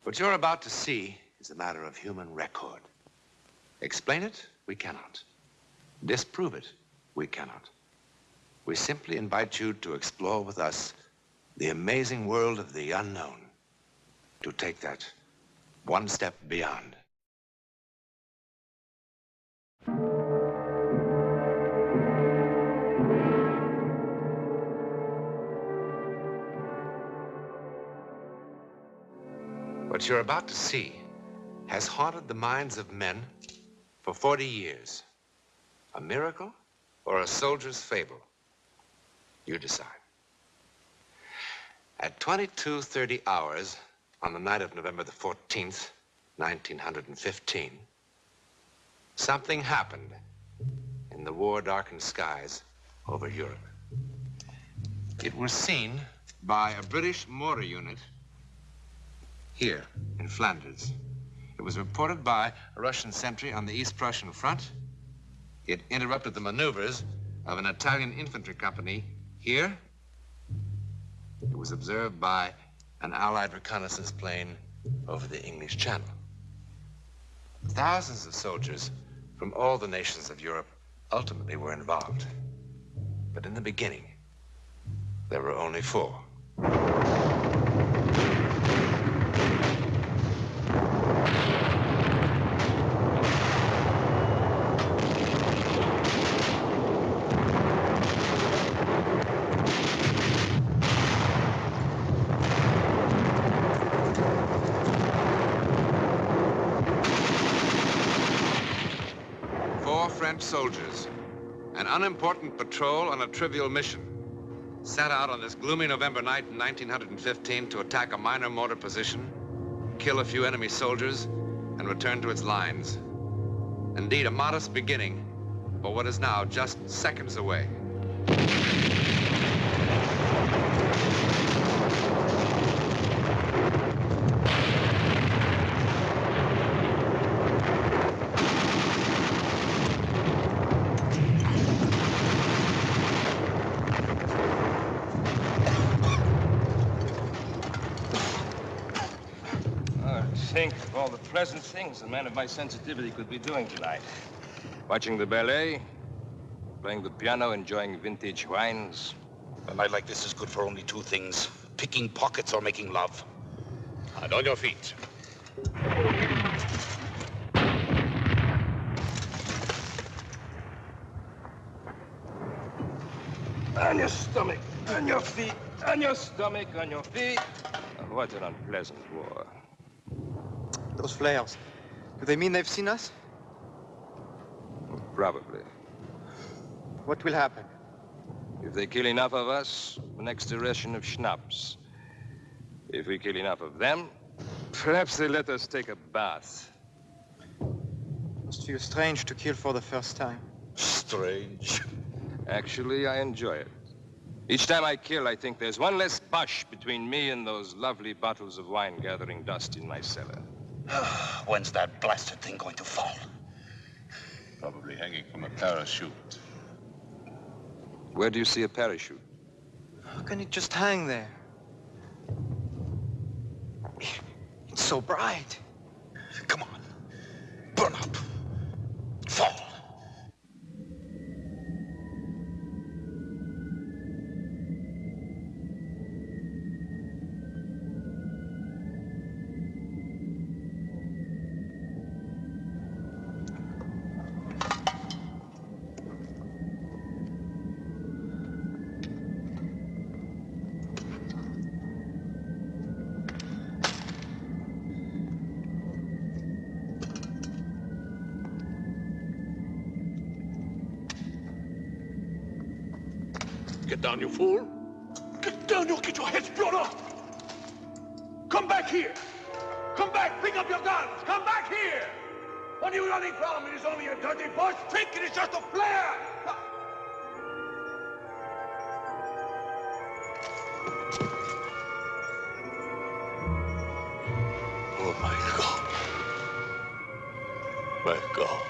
What you're about to see is a matter of human record. Explain it, we cannot. Disprove it, we cannot. We simply invite you to explore with us the amazing world of the unknown, to take that one step beyond. What you're about to see has haunted the minds of men for 40 years. A miracle or a soldier's fable? You decide. At 22:30 hours on the night of November the 14th, 1915, something happened in the war-darkened skies over Europe. It was seen by a British mortar unit here in Flanders. It was reported by a Russian sentry on the East Prussian front. It interrupted the maneuvers of an Italian infantry company here. It was observed by an Allied reconnaissance plane over the English Channel. Thousands of soldiers from all the nations of Europe ultimately were involved. But in the beginning, there were only 4. Soldiers, an unimportant patrol on a trivial mission, set out on this gloomy November night in 1915 to attack a minor mortar position, kill a few enemy soldiers, and return to its lines. Indeed, a modest beginning for what is now just seconds away. Think of all the pleasant things a man of my sensitivity could be doing tonight. Watching the ballet, playing the piano, enjoying vintage wines. A night like this is good for only 2 things: picking pockets or making love. And on your feet. On your stomach, on your feet, on your stomach, on your feet. Oh, what an unpleasant war. Those flares, do they mean they've seen us? Probably. What will happen? If they kill enough of us, the next ration of schnapps. If we kill enough of them, perhaps they let us take a bath. Must feel strange to kill for the first time. Strange? Actually, I enjoy it. Each time I kill, I think there's one less bush between me and those lovely bottles of wine gathering dust in my cellar. When's that blasted thing going to fall? Probably hanging from a parachute. Where do you see a parachute? How can it just hang there? It's so bright. Come on. Burn up. Fall. Get down, you fool. Get down, you'll get your heads blown off. Come back here. Come back, pick up your guns. Come back here. What are you running from? It is only a dirty bush. Think it is just a flare. Oh, my God. My God.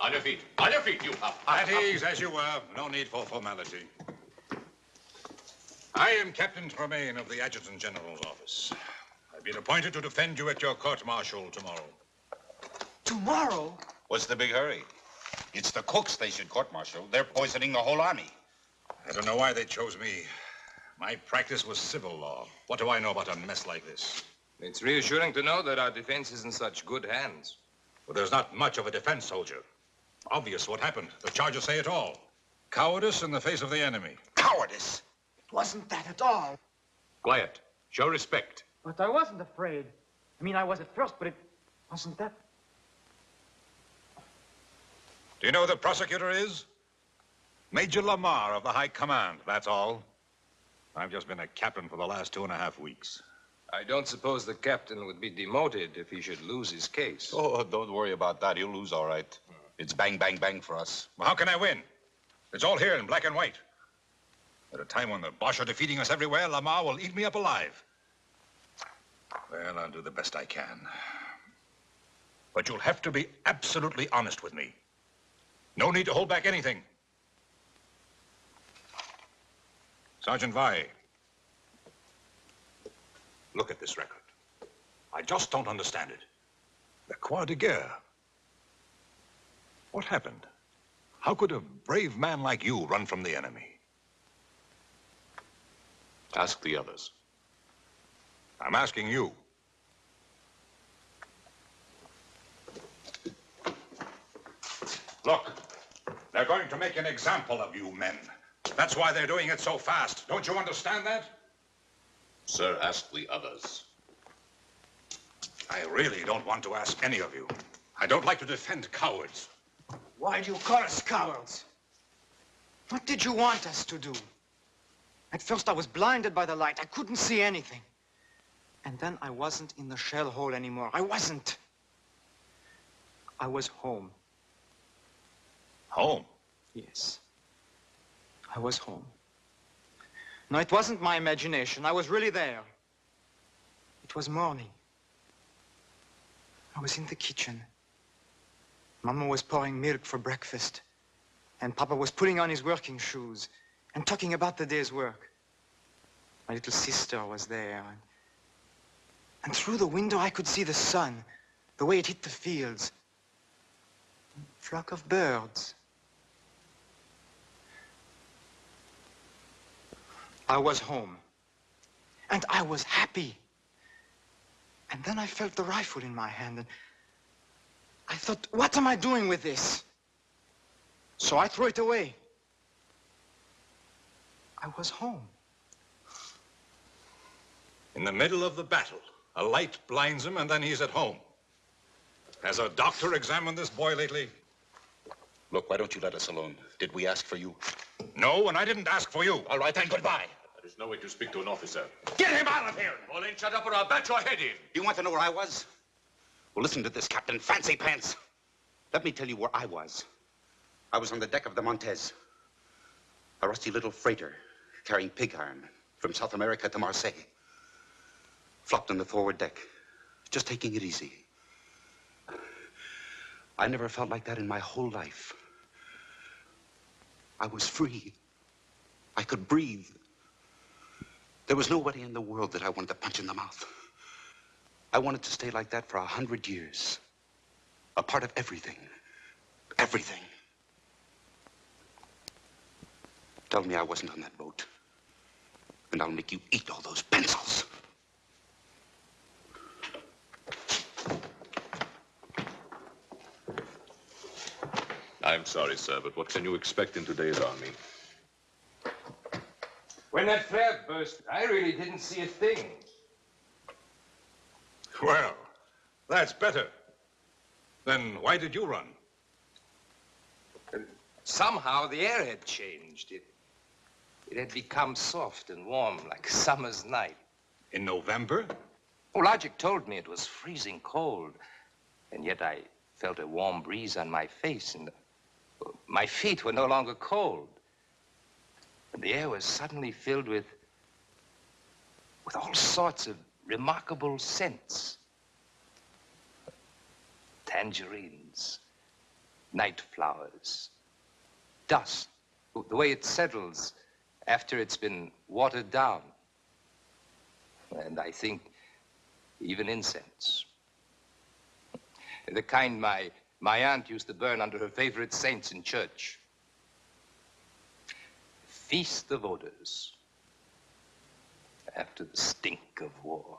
On your feet. On your feet, you pup. At ease, as you were. No need for formality. I am Captain Tremaine of the Adjutant General's office. I've been appointed to defend you at your court-martial tomorrow. Tomorrow? What's the big hurry? It's the cooks they should court-martial. They're poisoning the whole army. I don't know why they chose me. My practice was civil law. What do I know about a mess like this? It's reassuring to know that our defense is in such good hands. Well, there's not much of a defense, soldier. Obvious what happened. The charges say it all. Cowardice in the face of the enemy. Cowardice? It wasn't that at all. Quiet. Show respect. But I wasn't afraid. I mean, I was at first, but it wasn't that. Do you know who the prosecutor is? Major Lamar of the High Command, that's all. I've just been a captain for the last 2.5 weeks. I don't suppose the captain would be demoted if he should lose his case. Oh, don't worry about that. He'll lose all right. It's bang, bang, bang for us. Well, how can I win? It's all here in black and white. At a time when the Boche are defeating us everywhere, Lamar will eat me up alive. Well, I'll do the best I can. But you'll have to be absolutely honest with me. No need to hold back anything. Sergeant Vai, look at this record. I just don't understand it. The Croix de Guerre. What happened? How could a brave man like you run from the enemy? Ask the others. I'm asking you. Look, they're going to make an example of you men. That's why they're doing it so fast. Don't you understand that? Sir, ask the others. I really don't want to ask any of you. I don't like to defend cowards. Why do you call us cowards? What did you want us to do? At first, I was blinded by the light. I couldn't see anything. And then I wasn't in the shell hole anymore. I wasn't. I was home. Home? Yes. I was home. No, it wasn't my imagination. I was really there. It was morning. I was in the kitchen. Mama was pouring milk for breakfast. And Papa was putting on his working shoes and talking about the day's work. My little sister was there. And through the window, I could see the sun, the way it hit the fields. A flock of birds. I was home. And I was happy. And then I felt the rifle in my hand, and I thought, what am I doing with this? So I threw it away. I was home. In the middle of the battle, a light blinds him, and then he's at home. Has a doctor examined this boy lately? Look, why don't you let us alone? Did we ask for you? No, and I didn't ask for you. All right, then, goodbye. There is no way to speak to an officer. Get him out of here! Well, then shut up or I'll bat your head in. You want to know where I was? Well, listen to this, Captain Fancy Pants. Let me tell you where I was. I was on the deck of the Montez, a rusty little freighter carrying pig iron from South America to Marseille. Flopped on the forward deck, just taking it easy. I never felt like that in my whole life. I was free. I could breathe. There was nobody in the world that I wanted to punch in the mouth. I wanted to stay like that for 100 years. A part of everything. Everything. Tell me I wasn't on that boat, and I'll make you eat all those pencils. I'm sorry, sir, but what can you expect in today's army? When that flare burst, I really didn't see a thing. Well, that's better. Then why did you run? Somehow the air had changed. It had become soft and warm like summer's night. In November? Oh, logic told me it was freezing cold. And yet I felt a warm breeze on my face, and my feet were no longer cold. And the air was suddenly filled with all sorts of remarkable scents. Tangerines, night flowers, dust, the way it settles after it's been watered down. And I think even incense. The kind my aunt used to burn under her favorite saints in church. Feast of odors after the stink of war.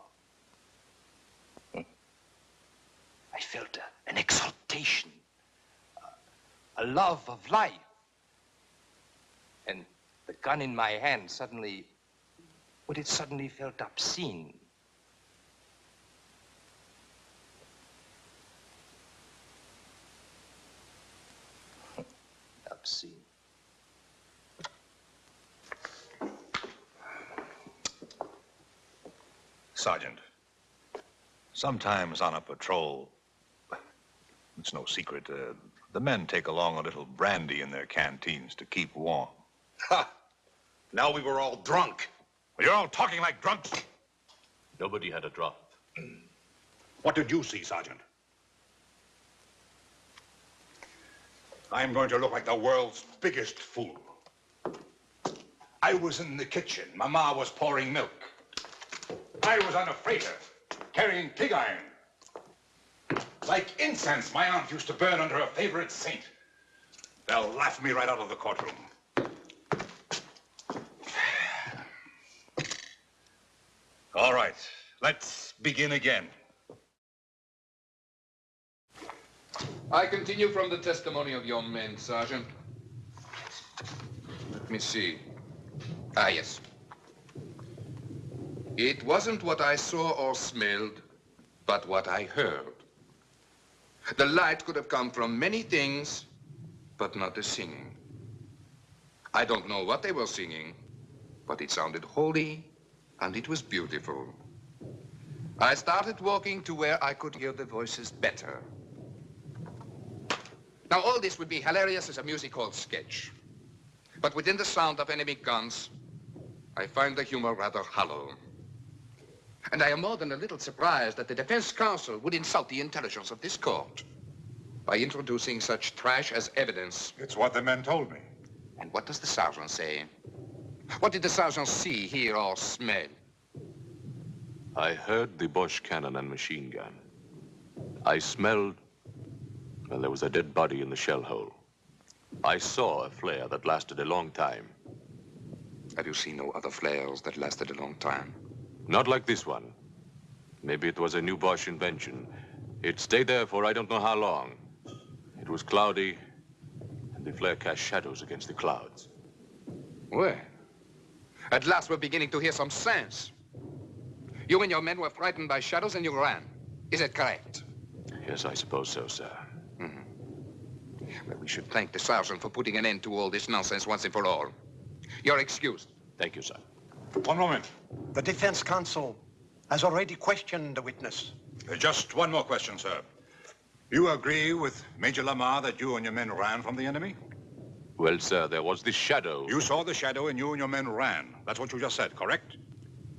I felt an exaltation, a love of life. And the gun in my hand suddenly, well, it suddenly felt obscene. Obscene. Sergeant, sometimes on a patrol, it's no secret, the men take along a little brandy in their canteens to keep warm. Ha! Now we were all drunk. Well, you're all talking like drunks. Nobody had a drop. What did you see, Sergeant? I'm going to look like the world's biggest fool. I was in the kitchen. Mama was pouring milk. I was on a freighter, carrying pig iron. Like incense my aunt used to burn under her favorite saint. They'll laugh me right out of the courtroom. All right, let's begin again. I continue from the testimony of your men, Sergeant. Let me see. Ah, yes. It wasn't what I saw or smelled, but what I heard. The light could have come from many things, but not the singing. I don't know what they were singing, but it sounded holy, and it was beautiful. I started walking to where I could hear the voices better. Now, all this would be hilarious as a music hall sketch. But within the sound of enemy guns, I find the humor rather hollow. And I am more than a little surprised that the defense counsel would insult the intelligence of this court by introducing such trash as evidence. It's what the men told me. And what does the sergeant say? What did the sergeant see, hear, or smell? I heard the Bosch cannon and machine gun. I smelled, well, there was a dead body in the shell hole. I saw a flare that lasted a long time. Have you seen no other flares that lasted a long time? Not like this one. Maybe it was a new Bosch invention. It stayed there for I don't know how long. It was cloudy, and the flare cast shadows against the clouds. Well, at last we're beginning to hear some sense. You and your men were frightened by shadows and you ran. Is it correct? Yes, I suppose so, sir. Well, we should thank the sergeant for putting an end to all this nonsense once and for all. You're excused. Thank you, sir. One moment. The defense counsel has already questioned the witness. Just one more question, sir. You agree with Major Lamar that you and your men ran from the enemy? Well, sir, there was this shadow. You saw the shadow and you and your men ran. That's what you just said, correct?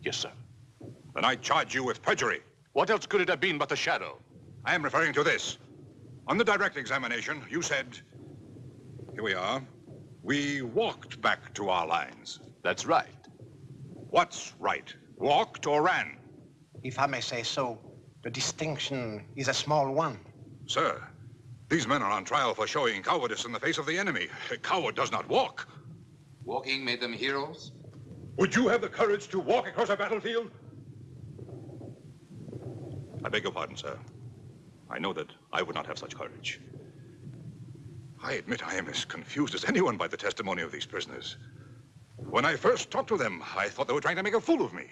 Yes, sir. Then I charge you with perjury. What else could it have been but the shadow? I am referring to this. On the direct examination, you said, here we are, we walked back to our lines. That's right. What's right? Walked or ran? If I may say so, the distinction is a small one. Sir, these men are on trial for showing cowardice in the face of the enemy. A coward does not walk. Walking made them heroes? Would you have the courage to walk across a battlefield? I beg your pardon, sir. I know that I would not have such courage. I admit I am as confused as anyone by the testimony of these prisoners. When I first talked to them, I thought they were trying to make a fool of me.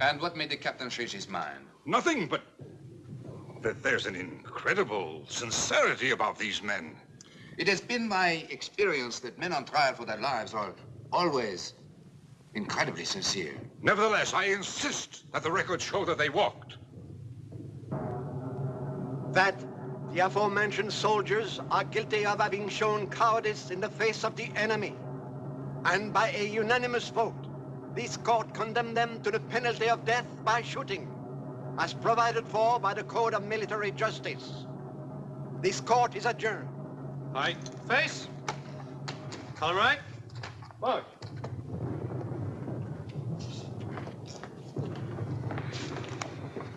And what made the captain change his mind? Nothing, but that there's an incredible sincerity about these men. It has been my experience that men on trial for their lives are always incredibly sincere. Nevertheless, I insist that the records show that they walked. That the aforementioned soldiers are guilty of having shown cowardice in the face of the enemy. And by a unanimous vote, this court condemned them to the penalty of death by shooting, as provided for by the Code of Military Justice. This court is adjourned. Right. Face. Color right. Look.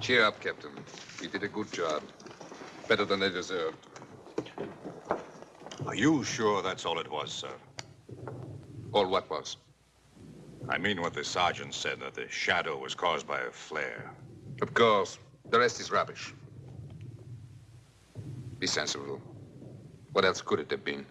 Cheer up, Captain. We did a good job. Better than they deserved. Are you sure that's all it was, sir? All what was? I mean what the sergeant said, that the shadow was caused by a flare. Of course. The rest is rubbish. Be sensible. What else could it have been?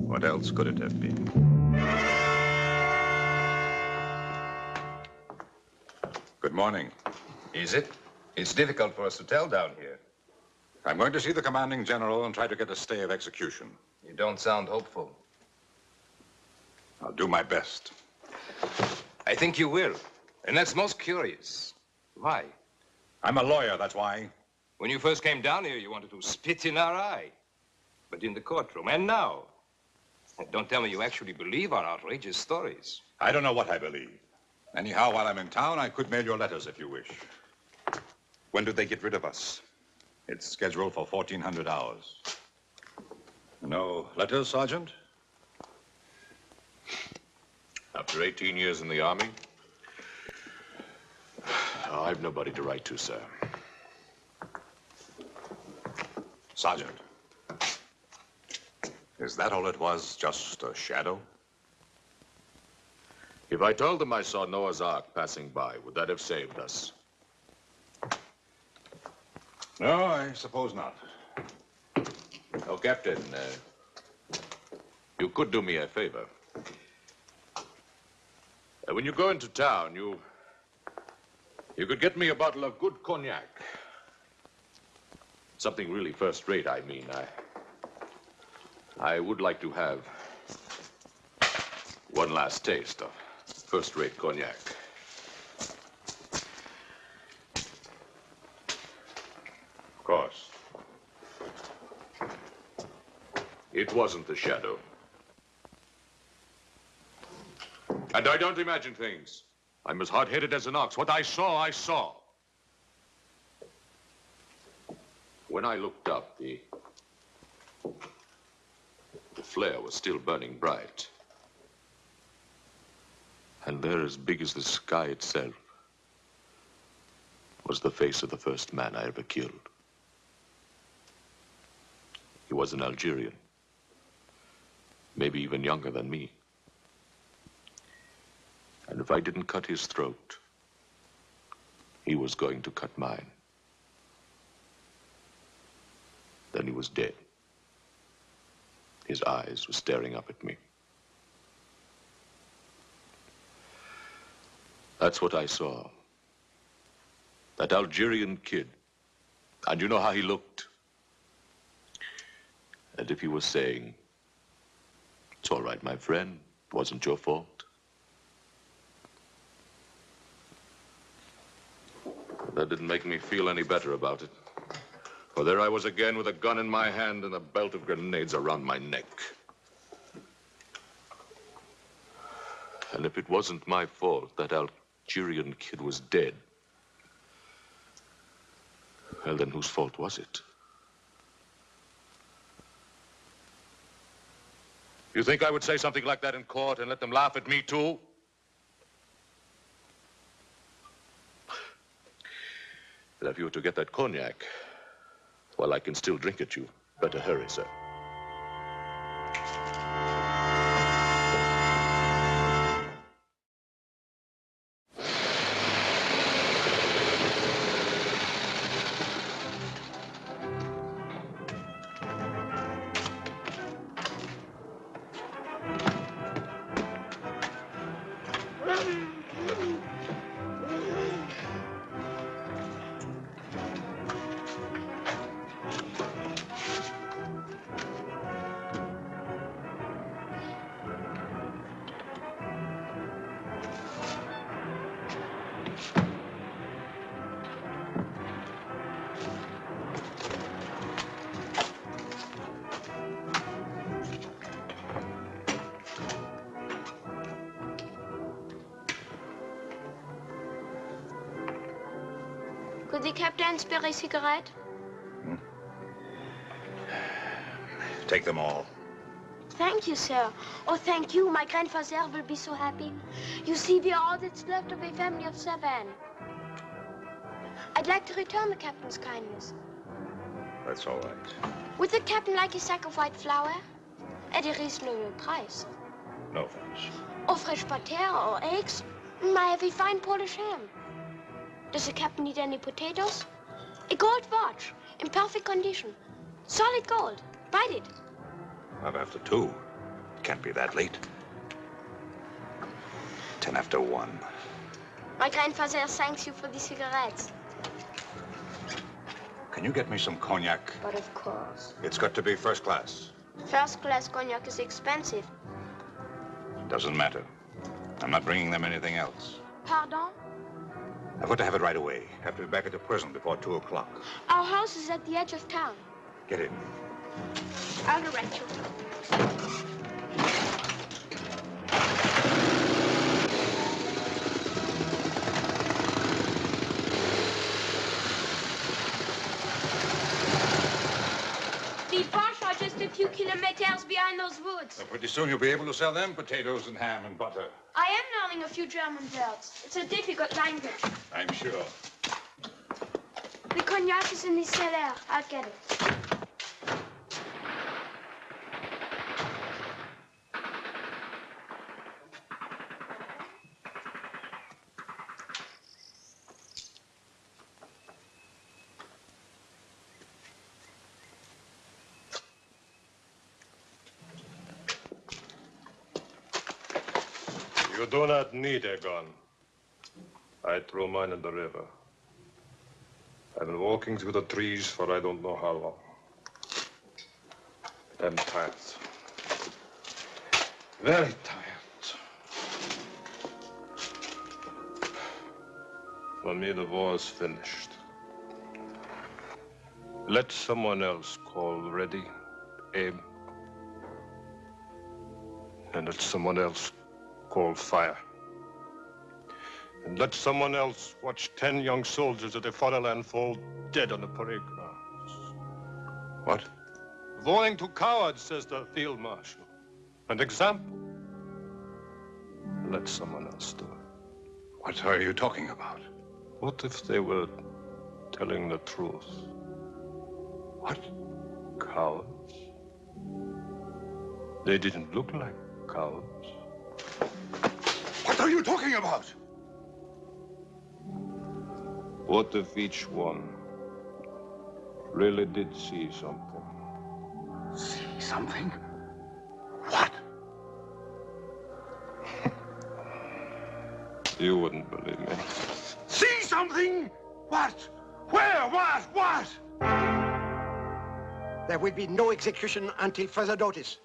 What else could it have been? Good morning. Is it? It's difficult for us to tell down here. I'm going to see the commanding general and try to get a stay of execution. You don't sound hopeful. I'll do my best. I think you will. And that's most curious. Why? I'm a lawyer, that's why. When you first came down here, you wanted to spit in our eye. But in the courtroom, and now. Don't tell me you actually believe our outrageous stories. I don't know what I believe. Anyhow, while I'm in town, I could mail your letters if you wish. When do they get rid of us? It's scheduled for 1400 hours. No letters, Sergeant? After 18 years in the Army, I've nobody to write to, sir. Sergeant, is that all it was? Just a shadow? If I told them I saw Noah's Ark passing by, would that have saved us? No, I suppose not. Oh, Captain, you could do me a favor. When you go into town, you could get me a bottle of good cognac. Something really first-rate, I mean. I would like to have one last taste of first-rate cognac. Of course. It wasn't the shadow. And I don't imagine things. I'm as hard-headed as an ox. What I saw, I saw. When I looked up, the flare was still burning bright. And there, as big as the sky itself, was the face of the first man I ever killed. He was an Algerian, maybe even younger than me. And if I didn't cut his throat, he was going to cut mine. Then he was dead. His eyes were staring up at me. That's what I saw. That Algerian kid. And you know how he looked? As if he was saying, "It's all right, my friend. It wasn't your fault." That didn't make me feel any better about it. For there I was again with a gun in my hand and a belt of grenades around my neck. And if it wasn't my fault that Algerian kid was dead, well, then whose fault was it? You think I would say something like that in court and let them laugh at me, too? But if you were to get that cognac, well, I can still drink it. You better hurry, sir. Could the captain spare a cigarette? Take them all. Thank you, sir. Oh, thank you. My grandfather will be so happy. You see, we are all that's left of a family of 7. I'd like to return the captain's kindness. That's all right. Would the captain like a sack of white flour? At a reasonable price. No thanks. Or fresh butter or eggs? I have a fine Polish ham. Does the captain need any potatoes? A gold watch, in perfect condition. Solid gold. Bite it. Not after 2. It can't be that late. 10 after 1. My grandfather thanks you for the cigarettes. Can you get me some cognac? But of course. It's got to be first class. First class cognac is expensive. Doesn't matter. I'm not bringing them anything else. Pardon? I've got to have it right away. Have to be back at the prison before 2 o'clock. Our house is at the edge of town. Get in. I'll direct you. The Bosch are just a few kilometers behind those woods. So pretty soon you'll be able to sell them potatoes and ham and butter. I am learning a few German words. It's a difficult language. I'm sure. The cognac is in the cellar. I'll get it. You do not need a gun. I threw mine in the river. I've been walking through the trees for I don't know how long. I'm tired. Very tired. For me, the war is finished. Let someone else call ready, aim. And let someone else call fire. And let someone else watch 10 young soldiers of the fatherland fall dead on the parade grounds. What? Warning to cowards, says the field marshal. An example. Let someone else do it. What are you talking about? What if they were telling the truth? What? Cowards? They didn't look like cowards. What are you talking about? What if each one really did see something? See something? What? You wouldn't believe me. See something? What? Where? What? There will be no execution until further notice.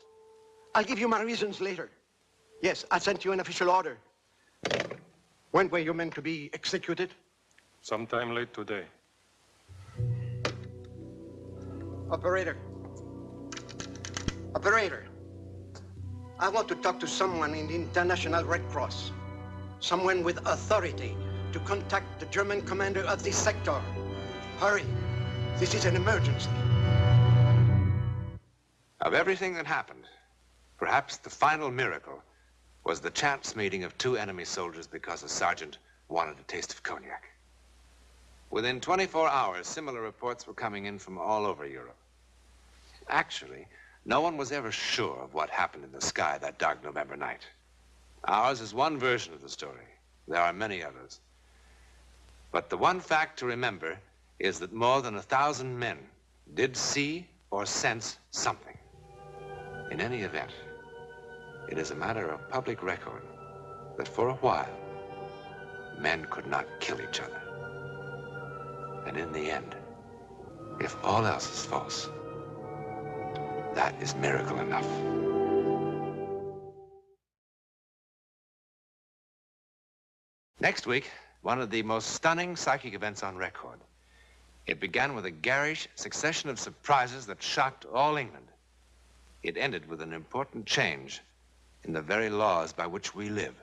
I'll give you my reasons later. Yes, I sent you an official order. When were you meant to be executed? Sometime late today. Operator. Operator. I want to talk to someone in the International Red Cross. Someone with authority to contact the German commander of this sector. Hurry. This is an emergency. Of everything that happened, perhaps the final miracle was the chance meeting of 2 enemy soldiers because a sergeant wanted a taste of cognac. Within 24 hours, similar reports were coming in from all over Europe. Actually, no one was ever sure of what happened in the sky that dark November night. Ours is one version of the story. There are many others. But the one fact to remember is that more than 1,000 men did see or sense something. In any event, it is a matter of public record that for a while, men could not kill each other. And in the end, if all else is false, that is miracle enough. Next week, one of the most stunning psychic events on record. It began with a garish succession of surprises that shocked all England. It ended with an important change in the very laws by which we live.